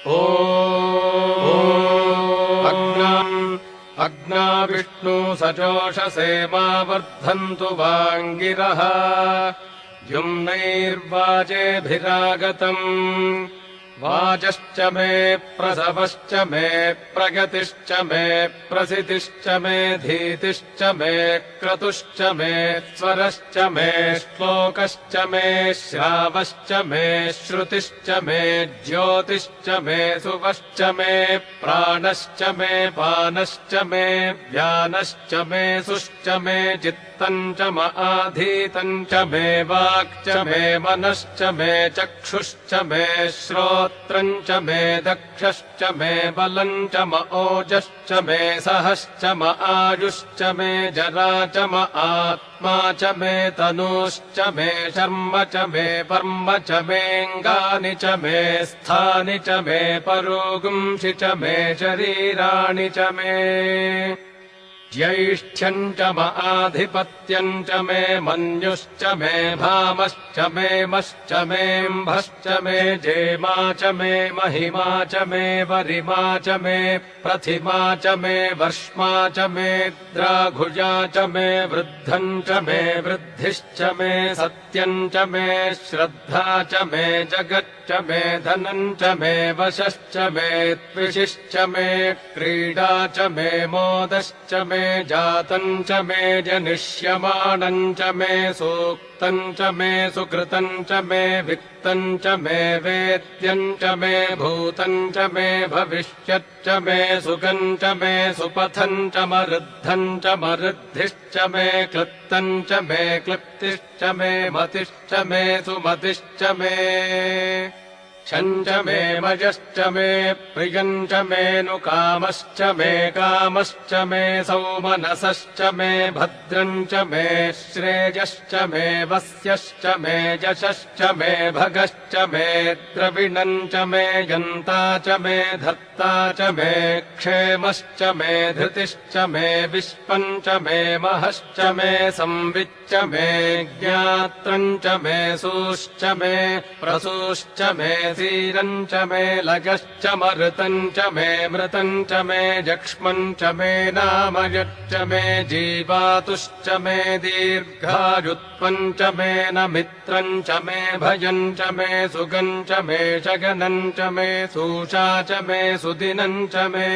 ओ अग्ना विष्णु सचोषसे मा वर्धन्तु वाङ्गिरः द्युम्नैर्वाजेभिरागतम् वाचश्च मे प्रसवश्च मे प्रगतिश्च मे प्रसितिश्च मे धीतिश्च मे क्रतुश्च मे स्वरश्च मे श्लोकश्च मे श्रावश्च मे श्रुतिश्च मे ज्योतिश्च मे सुवश्च मे प्राणश्च मे पानश्च मे व्यानश्च मे सुश्च मे चित्तम् च म आधीतम् च मे वाक् च मे मनश्च मे चक्षुश्च मे श्रोत्रम् च मे दक्षश्च मे बलम् च म ओजश्च मे सहश्च म आयुश्च मे जरा च म आत्मा च मे तनूश्च मे शर्म च मे वर्म च मेऽङ्गानि च मे स्थानि च मे परोगुंसि च मे शरीराणि च मे ज्यैष्ठ्यम् च म आधिपत्यम् च मे मन्युश्च मे भामश्च मे मश्च मेऽम्भश्च मे जेमा च मे महिमा च मे वरिमा च मे प्रथिमा च मे वर्ष्मा च मे द्राघुजा च मे वृद्धम् च मे वृद्धिश्च मे सत्यम् च मे श्रद्धा च मे जगच्च मे धनम् च मे वशश्च मे त्विषिश्च मे क्रीडा च मे मोदश्च मे जातम् च मे जनिष्यमाणम् च मे सूक्तम् च मे सुकृतम् च मे वित्तम् च मे वेद्यम् च मे भूतम् च मे भविष्यच्च मे सुखम् च मे सुपथम् च मरुद्धम् च मरुद्धिश्च मे क्लृप्तम् च मे क्लिप्तिश्च मे मतिश्च मे सुमतिश्च मे क्षम् च मे मजश्च मे प्रियम् च मेऽनुकामश्च मे कामश्च मे सौमनसश्च मे भद्रम् च मे श्रेयश्च मे वस्यश्च मे यशश्च मे भगश्च मे द्रविणम् च मे यन्ता च मे धर्ता च मे क्षेमश्च मे धृतिश्च मे विश्वम् च मे महश्च मे संविच्च मे ज्ञात्रम् च मे सूश्च मे प्रसूश्च मे सीरम् च मे लगश्च मरुतम् च मे मृतम् च मे जक्ष्मम् च मे नामयच्च मे जीवातुश्च मे दीर्घायुत्वम् च मे न मित्रम् च मे भयम् च मे सुगम् च मे शगनम् च मे सूषा च मे सुदिनम् च मे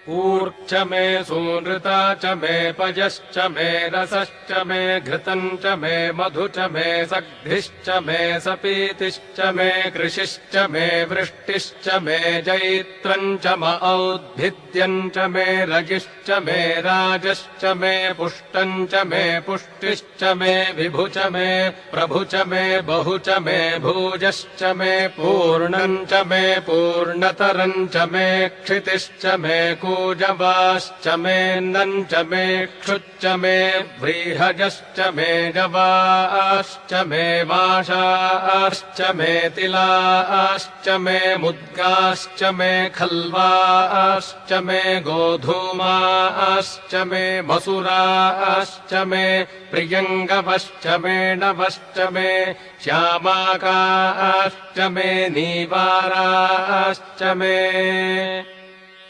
ऊर्च मे सूनृता च मे पयश्च मे रसश्च मे घृतम् च मे मधु च मे सग्धिश्च मे सपीतिश्च मे कृषिश्च मे वृष्टिश्च मे जैत्रम् च म औद्भिद्यम् च मे रजिश्च मे राजश्च मे पुष्टम् च मे पुष्टिश्च मे विभु च मे प्रभु च मे बहु च मे भूजश्च मे पूर्णम् च मे पूर्णतरम् च मे क्षितिश्च मे कूजवाश्च मेऽन्नम् च मे क्षुच्च मे व्रीहजश्च मे जवाश्च मे वाशाश्च मे तिलाश्च मे मुद्गाश्च मे खल्वाश्च मे गोधूमाश्च मे मसुराश्च मे प्रियङ्गवश्च मे नवश्च मे श्यामाकाश्च मे नीवाराश्च मे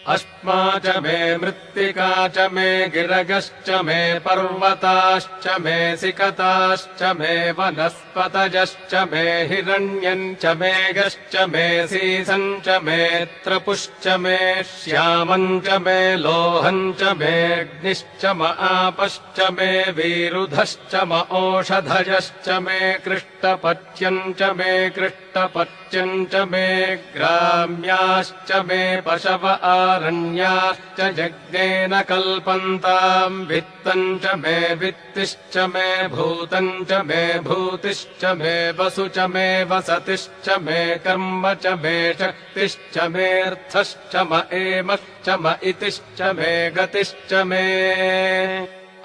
अस्मा च मे मृत्तिका च मे गिरगश्च मे पर्वताश्च मे सिकताश्च मे वनस्पतयश्च मे हिरण्यम् च मे गश्च मे सीसम् च मे त्रपुश्च मे श्यामम् च मे लोहम् च मे अग्निश्च म आपश्च मे वीरुधश्च म ओषधयश्च मे कृष्टपच्यम् च मे कृष्टपच्यम् च मे ग्राम्याश्च मे पशव आरण्याश्च यज्ञेन कल्पन्ताम् वित्तम् च मे वित्तिश्च मे भूतम् च मे भूतिश्च मे वसु च मे वसतिश्च मे कर्म च मे शक्तिश्च मेऽर्थश्च म एमश्च म इतिश्च मे गतिश्च मे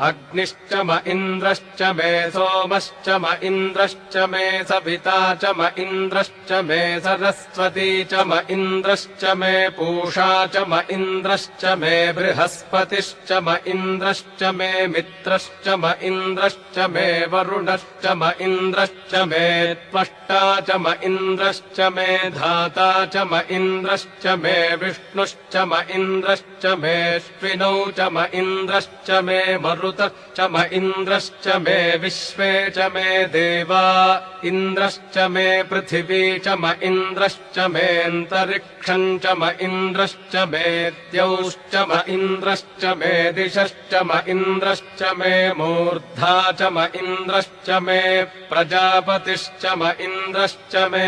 अग्निश्च म इन्द्रश्च मे सोमश्च म इन्द्रश्च मे सविता च म इन्द्रश्च मे सरस्वती च म इन्द्रश्च मे पूषा च म इन्द्रश्च मे बृहस्पतिश्च म इन्द्रश्च मे मित्रश्च म इन्द्रश्च मे वरुणश्च म इन्द्रश्च मे त्वष्टा च म इन्द्रश्च मे धाता च म इन्द्रश्च मे विष्णुश्च म इन्द्रश्च मेऽश्विनौ च म इन्द्रश्च मे मरुतश्च म इन्द्रश्च मे विश्वे च मे देवा इन्द्रश्च मे पृथिवी च म इन्द्रश्च मेऽन्तरिक्षम् च म इन्द्रश्च मे द्यौश्च म इन्द्रश्च मे दिशश्च म इन्द्रश्च मे मूर्धा च म इन्द्रश्च मे प्रजापतिश्च म इन्द्रश्च मे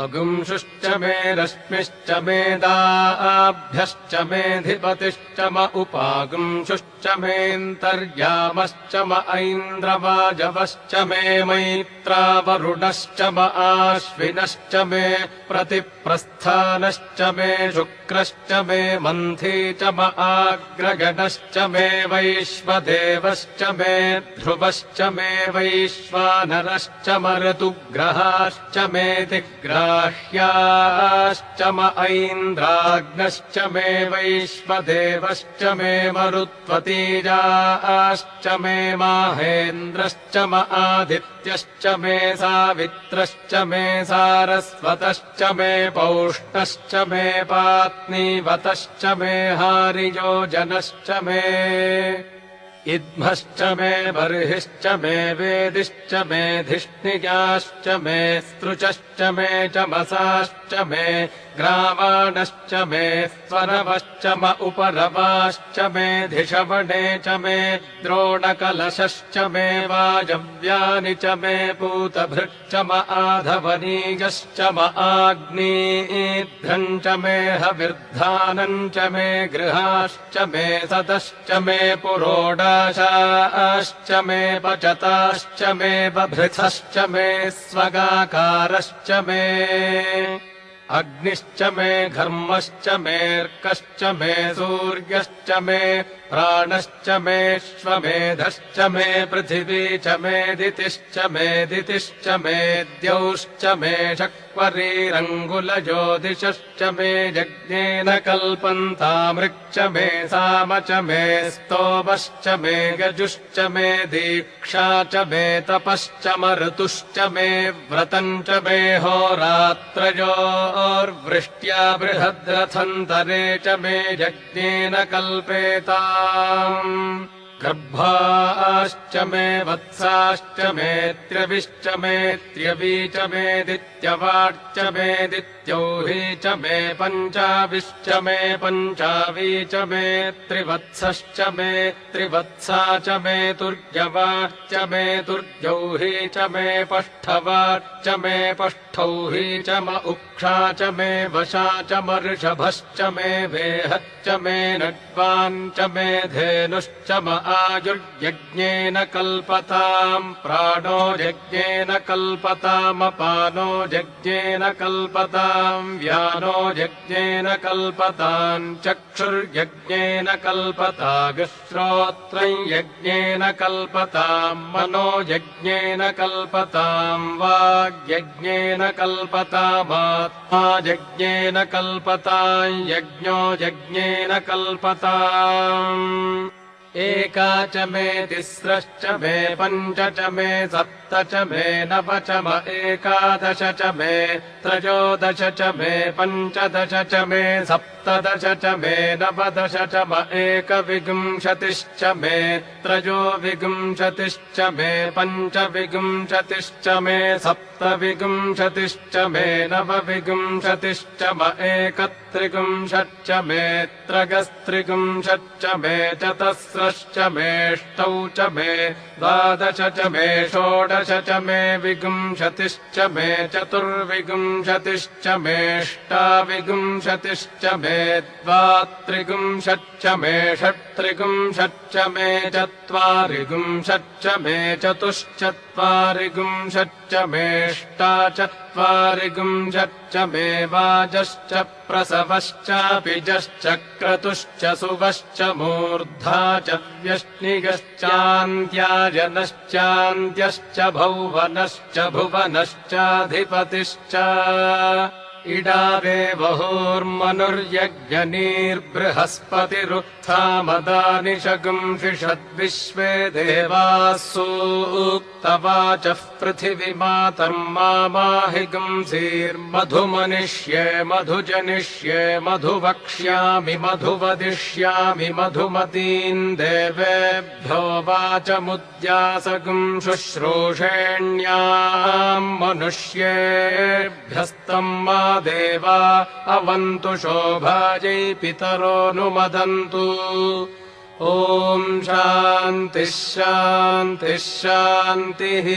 अगुंशुश्च मे रश्मिश्च मेदाभ्यश्च मेऽधिपतिश्च म उपागुंशुश्च मेऽन्तर्यामश्च म ऐन्द्रवाजवश्च मे मैत्रावरुणश्च म आश्विनश्च मे प्रतिप्रस्थानश्च मे शुक्रश्च मे मन्थी च म आग्रगणश्च मे वैश्वदेवश्च मे ध्रुवश्च मे वैश्वानरश्च म ऋतुग्रहाश्च मे ग्राह्याश्च म ऐन्द्राग्नश्च मे वैश्वदेवश्च मे मरुत्वतीजाश्च मे माहेन्द्रश्च म आदित्यश्च मे सावित्रश्च मे सारस्वतश्च मे पौष्णश्च मे पात्नीवतश्च मे हारियोजनश्च मे इद्मश्च मे बर्हिश्च मे वेदिश्च मे धिष्णियाश्च मे स्त्रुचश्च मे चमसाश्च मे ग्रावाणश्च मे स्वरवश्च म उपरवाश्च मे धिषवणे च मे द्रोणकलशश्च मे वायव्यानि च मे पूतभृच्च म आधवनीयश्च म आग्नेध्रम् च मे हविर्धानम् च मे गृहाश्च मे सदश्च मे पुरोडाशाश्च मे पचताश्च मे बभृथश्च मे स्वगाकारश्च मे अग्निश्च मे घर्मश्च मेऽर्कश्च मे सूर्यश्च मे प्राणश्च मेऽश्वमेधश्च मे पृथिवी च मे दितिश्च मे द्यौश्च मे शक्वरीरङ्गुलज्योतिषश्च मे यज्ञेन कल्पन्तामृक्च मे साम च मे स्तोमश्च मे गजुश्च मे दीक्षा च मे तपश्च म ऋतुश्च मे व्रतम् च मे होरात्रयोर्वृष्ट्या बृहद्रथन्तरे च मे यज्ञेन कल्पेताम् गर्भाश्च मे वत्साश्च मे त्र्यविश्च मे त्र्यवी च मे दित्यवाच्च मे दित्यौही च मे पञ्चाविश्च मे पञ्चावी च मे त्रिवत्सश्च मे त्रिवत्सा च मे तुर्यवाच्च मे तुर्यौही च मे पष्ठवाच्च मे पष्ठौही च म उक्षा च मे वशा च म ऋषभश्च मे वेहच्च मे नड्वान् च मे धेनुश्च म आयुर्यज्ञेन कल्पताम् प्राणो यज्ञेन कल्पतामपानो यज्ञेन कल्पताम् व्यानो यज्ञेन कल्पताम् चक्षुर्यज्ञेन कल्पताग्श्रोत्रम् यज्ञेन कल्पताम् मनो यज्ञेन कल्पताम् वाग्यज्ञेन कल्पतामात्मा यज्ञेन कल्पताम् यज्ञो यज्ञेन कल्पताम् एका च मे तिस्रश्च मे पञ्च च मे सप्त च मे नव च म एकादश च मे त्रयोदश च मे पञ्चदश च मे सप्तदश च मे नवदश च म एकविंशतिश्च मे त्रयोविंशतिश्च मे पञ्चविंशतिश्च मे सप्तविंशतिश्च मे नवविंशतिश्च म एकत्रिंशच्च मे त्रयस्त्रिंशच्च मे चतस्रश्च मेऽष्टौ च मे द्वादश च मे षोडश च मे विंशतिश्च मे चतुर्विंशतिश्च मेऽष्टाविंशतिश्च मे द्वात्रिंशच्च मे षट्त्रिंशच्च मे चत्वारिंशच्च मे चतुश्चत्वारिंशच्च मेष्टा चत्वारिगुंजश्च मे वाजश्च प्रसवश्चापि जश्च क्रतुश्च सुवश्च मूर्धा च व्यश्निगश्चान्त्यायनश्चान्त्यश्च भौवनश्च भुवनश्चाधिपतिश्च इडादेवहोर्मनुर्यज्ञनीर्बृहस्पतिरुत्थामदानि शगुंषिषद्विश्वे देवाः सूक्तवाचः पृथिविमातर्मामाहिगुंसीर्मधुमनिष्ये मधुजनिष्ये मधुवक्ष्यामि मधुवदिष्यामि मधुमतीम् देवेभ्यो वाचमुद्यासगुं शुश्रूषेण्याम् मनुष्येभ्यस्तम् मा देवा अवन्तु शोभायै पितरोऽनुमदन्तु ॐ शान्तिः शान्तिः शान्तिः।